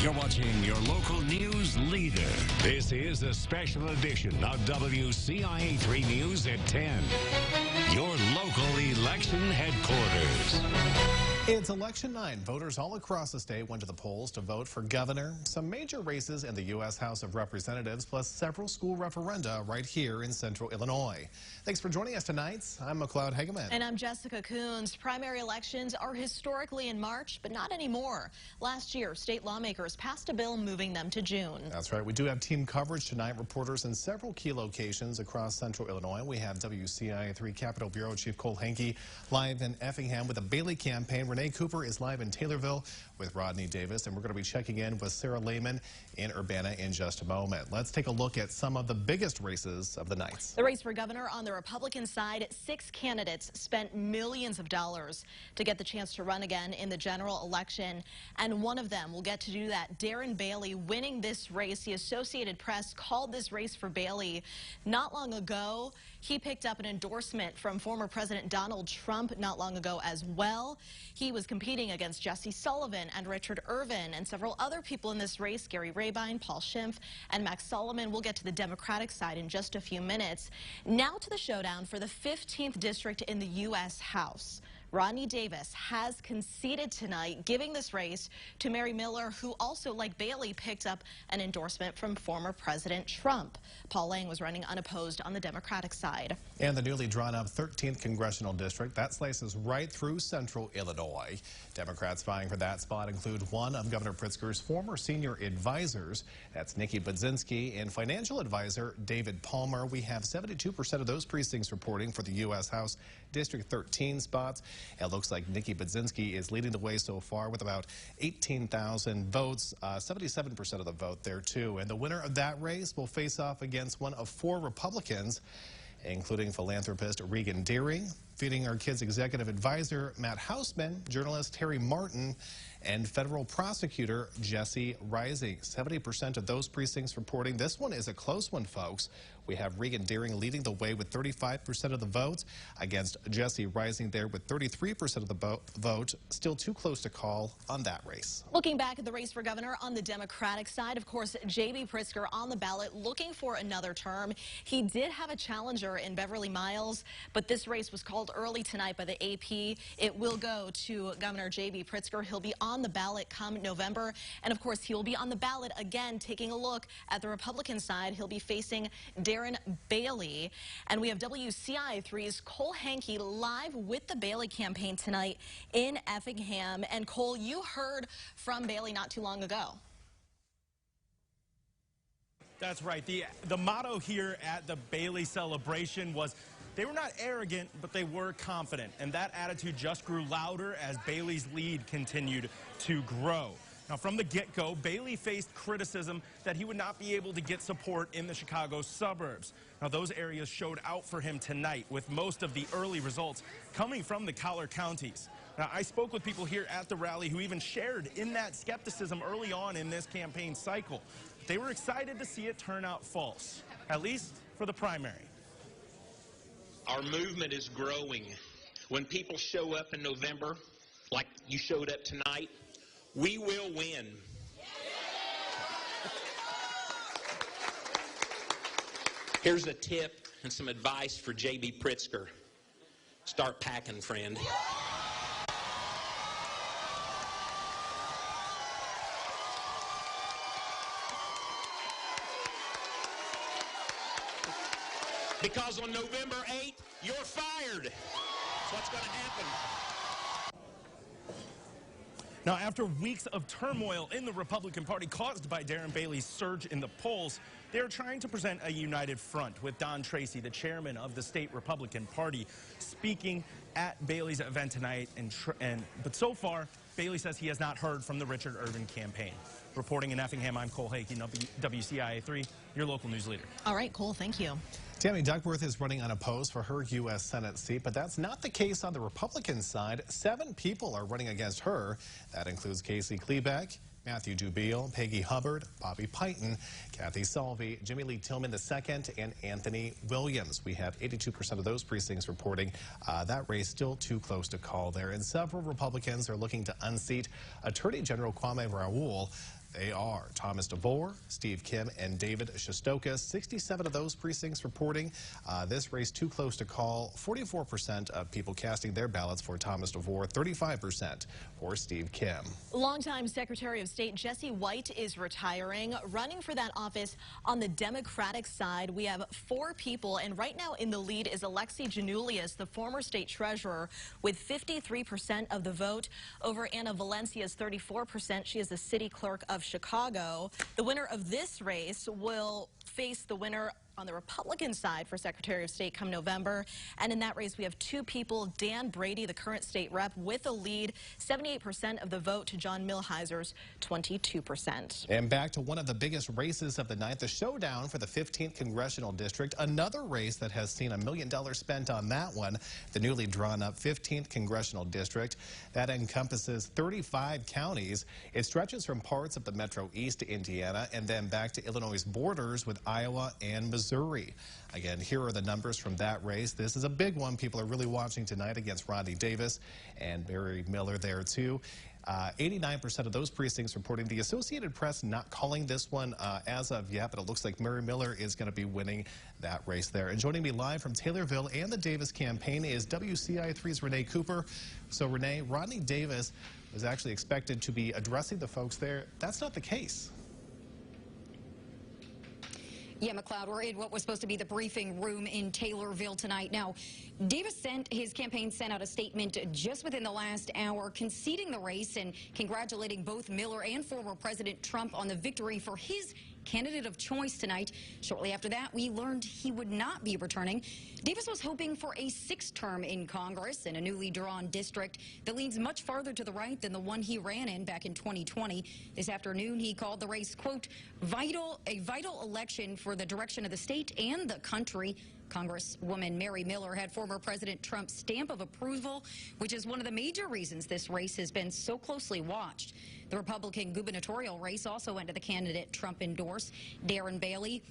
You're watching your local news leader. This is a special edition of WCIA 3 News at 10. Your local election headquarters. It's election night. Voters all across the state went to the polls to vote for governor, some major races in the U.S. House of Representatives, plus several school referenda right here in central Illinois. Thanks for joining us tonight. I'm McLeod Hageman. And I'm Jessica Coons. Primary elections are historically in March, but not anymore. Last year, state lawmakers passed a bill moving them to June. That's right. We do have team coverage tonight. Reporters in several key locations across central Illinois. We have WCIA 3 Capitol Bureau Chief Cole Hankey live in Effingham with the Bailey campaign. Renee Cooper is live in Taylorville with Rodney Davis, and we're going to be checking in with Sarah Lehman in Urbana in just a moment. Let's take a look at some of the biggest races of the night. The race for governor on the Republican side, 6 candidates spent millions of dollars to get the chance to run again in the general election, and one of them will get to do that. Darren Bailey winning this race. The Associated Press called this race for Bailey not long ago. He picked up an endorsement from former President Donald Trump not long ago as well. He was competing against Jesse Sullivan and Richard Irvin and several other people in this race. Gary Rabine, Paul Schimpf, and Max Solomon. We'll get to the Democratic side in just a few minutes. Now to the showdown for the 15th district in the U.S. House. Rodney Davis has conceded tonight, giving this race to Mary Miller, who also, like Bailey, picked up an endorsement from former President Trump. Paul Lang was running unopposed on the Democratic side. And the newly drawn-up 13th Congressional District, that slices right through central Illinois. Democrats vying for that spot include one of Governor Pritzker's former senior advisors. That's Nikki Budzinski, and financial advisor David Palmer. We have 72% of those precincts reporting for the U.S. House District 13 spots. It looks like Nikki Budzinski is leading the way so far with about 18,000 votes, 77% of the vote there, too. And the winner of that race will face off against one of 4 Republicans, including philanthropist Regan Deering, Feeding Our Kids executive advisor Matt Hausman, journalist Terry Martin, and federal prosecutor Jesse Rising. 70% of those precincts reporting. This one is a close one, folks. We have Regan Deering leading the way with 35% of the votes against Jesse Rising there with 33% of the vote. Still too close to call on that race. Looking back at the race for governor on the Democratic side, of course, J.B. Pritzker on the ballot looking for another term. He did have a challenger in Beverly Miles, but this race was called early tonight by the AP. It will go to Governor J.B. Pritzker. He'll be on the ballot come November. And of course, he will be on the ballot again, taking a look at the Republican side. He'll be facing Darren Bailey. And we have WCIA 3's Cole Hankey live with the Bailey campaign tonight in Effingham. And Cole, you heard from Bailey not too long ago. That's right. The motto here at the Bailey celebration was they were not arrogant, but they were confident. And that attitude just grew louder as Bailey's lead continued to grow. Now, from the get-go, Bailey faced criticism that he would not be able to get support in the Chicago suburbs. Now, those areas showed out for him tonight, with most of the early results coming from the collar counties. Now, I spoke with people here at the rally who even shared in that skepticism early on in this campaign cycle. They were excited to see it turn out false, at least for the primary. Our movement is growing. When people show up in November, like you showed up tonight, we will win. Here's a tip and some advice for J.B. Pritzker. Start packing, friend. Because on November 8th, you're fired. That's what's going to happen. Now, after weeks of turmoil in the Republican Party caused by Darren Bailey's surge in the polls, they are trying to present a united front, with Don Tracy, the chairman of the state Republican Party, speaking at Bailey's event tonight. But so far, Bailey says he has not heard from the Richard Irvin campaign. Reporting in Effingham, I'm Cole Hankey, WCIA 3, your local news leader. All right, Cole, thank you. Tammy Duckworth is running unopposed for her U.S. Senate seat, but that's not the case on the Republican side. 7 people are running against her. That includes Casey Klebeck, Matthew Dubiel, Peggy Hubbard, Bobby Piton, Kathy Salvi, Jimmy Lee Tillman II, and Anthony Williams. We have 82% of those precincts reporting that race still too close to call there. And several Republicans are looking to unseat Attorney General Kwame Raoul. They are Thomas DeVore, Steve Kim, and David Shestoka. 67 of those precincts reporting this race too close to call. 44% of people casting their ballots for Thomas DeVore, 35% for Steve Kim. Longtime Secretary of State Jesse White is retiring. Running for that office on the Democratic side, we have 4 people, and right now in the lead is Alexi Janulius, the former state treasurer, with 53% of the vote over Anna Valencia's 34%. She is the city clerk of Chicago. The winner of this race will face the winner on the Republican side for Secretary of State come November. And in that race, we have 2 people. Dan Brady, the current state rep, with a lead, 78% of the vote to John Millhiser's 22%. And back to one of the biggest races of the night, the showdown for the 15th Congressional District. Another race that has seen $1 million spent on that one. The newly drawn up 15th Congressional District. That encompasses 35 counties. It stretches from parts of the Metro East to Indiana and then back to Illinois' borders with Iowa and Missouri. Again, here are the numbers from that race. This is a big one. People are really watching tonight against Rodney Davis and Mary Miller there too. 89% of those precincts reporting. The Associated Press not calling this one as of yet, but it looks like Mary Miller is going to be winning that race there. And joining me live from Taylorville and the Davis campaign is WCIA3's Renee Cooper. So Renee, Rodney Davis was actually expected to be addressing the folks there. That's not the case. Yeah, McLeod, we're in what was supposed to be the briefing room in Taylorville tonight. Now, his campaign sent out a statement just within the last hour conceding the race and congratulating both Miller and former President Trump on the victory for his candidate of choice tonight. Shortly after that, we learned he would not be returning. Davis was hoping for a 6th term in Congress in a newly drawn district that leans much farther to the right than the one he ran in back in 2020. This afternoon, he called the race, quote, a vital election for the direction of the state and the country. Congresswoman Mary Miller had former President Trump's stamp of approval, which is one of the major reasons this race has been so closely watched. The Republican gubernatorial race also went to the candidate Trump endorsed, Darren Bailey,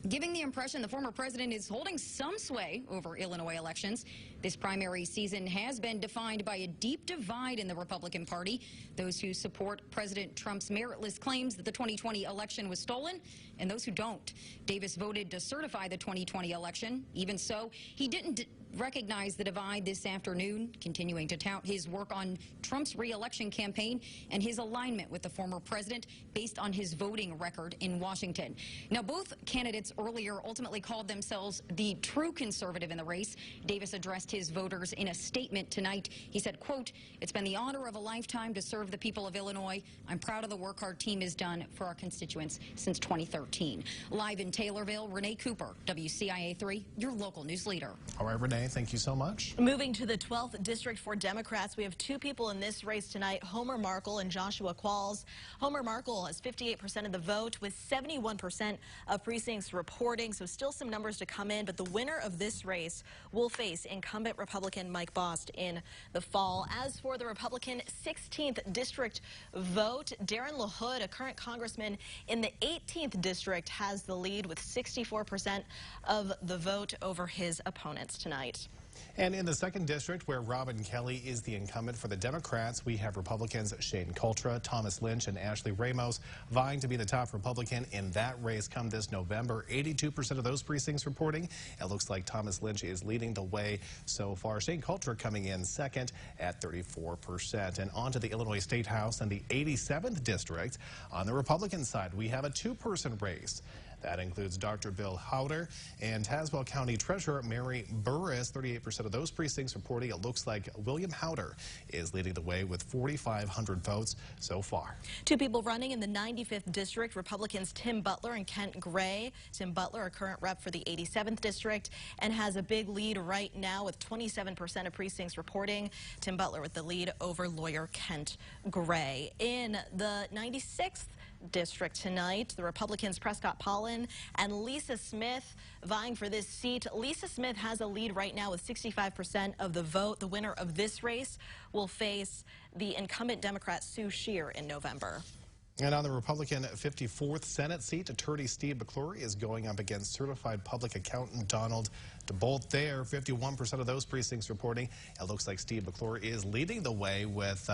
giving the impression the former president is holding some sway over Illinois elections. This primary season has been defined by a deep divide in the Republican Party. Those who support President Trump's meritless claims that the 2020 election was stolen, and those who don't. Davis voted to certify the 2020 election. Even so, he didn't recognize the divide this afternoon, continuing to tout his work on Trump's re-election campaign and his alignment with the former president based on his voting record in Washington. Now, both candidates earlier ultimately called themselves the true conservative in the race. Davis addressed his voters in a statement tonight. He said, quote, "It's been the honor of a lifetime to serve the people of Illinois. I'm proud of the work our team has done for our constituents since 2013. Live in Taylorville, Renee Cooper, WCIA3, your local news leader. All right, Renee, thank you so much. Moving to the 12th District for Democrats, we have 2 people in this race tonight, Homer Markle and Joshua Qualls. Homer Markle has 58% of the vote with 71% of precincts reporting, so still some numbers to come in, but the winner of this race will face incumbent Republican Mike Bost in the fall. As for the Republican 16th District vote, Darren LaHood, a current congressman in the 18th District, has the lead with 64% of the vote over his opponents tonight. And in the 2nd District, where Robin Kelly is the incumbent for the Democrats, we have Republicans Shane Cultra, Thomas Lynch, and Ashley Ramos vying to be the top Republican in that race come this November. 82% of those precincts reporting. It looks like Thomas Lynch is leading the way so far. Shane Cultra coming in 2nd at 34%. And on to the Illinois State House and the 87th District. On the Republican side, we have a 2-person race. That includes Dr. Bill Howder and Tazewell County Treasurer Mary Burris. 38% of those precincts reporting. It looks like William Howder is leading the way with 4,500 votes so far. 2 people running in the 95th District, Republicans Tim Butler and Kent Gray. Tim Butler, a current rep for the 87th District, and has a big lead right now with 27% of precincts reporting. Tim Butler with the lead over lawyer Kent Gray. In the 96th District tonight, the Republicans Prescott Pollen and Lisa Smith vying for this seat. Lisa Smith has a lead right now with 65% of the vote. The winner of this race will face the incumbent Democrat Sue Scheer in November. And on the Republican 54th Senate seat, attorney Steve McClory is going up against certified public accountant Donald DeBolt there. 51% of those precincts reporting. It looks like Steve McClory is leading the way with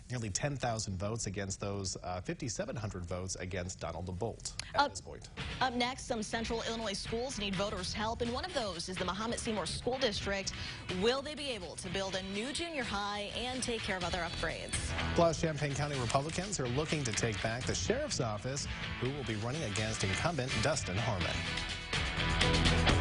nearly 10,000 votes against those 5,700 votes against Donald DeBolt at this point. Up next, some central Illinois schools need voters' help, and one of those is the Mahomet Seymour School District. Will they be able to build a new junior high and take care of other upgrades? Plus, Champaign County Republicans are looking to take back the sheriff's office, who will be running against incumbent Dustin Harmon.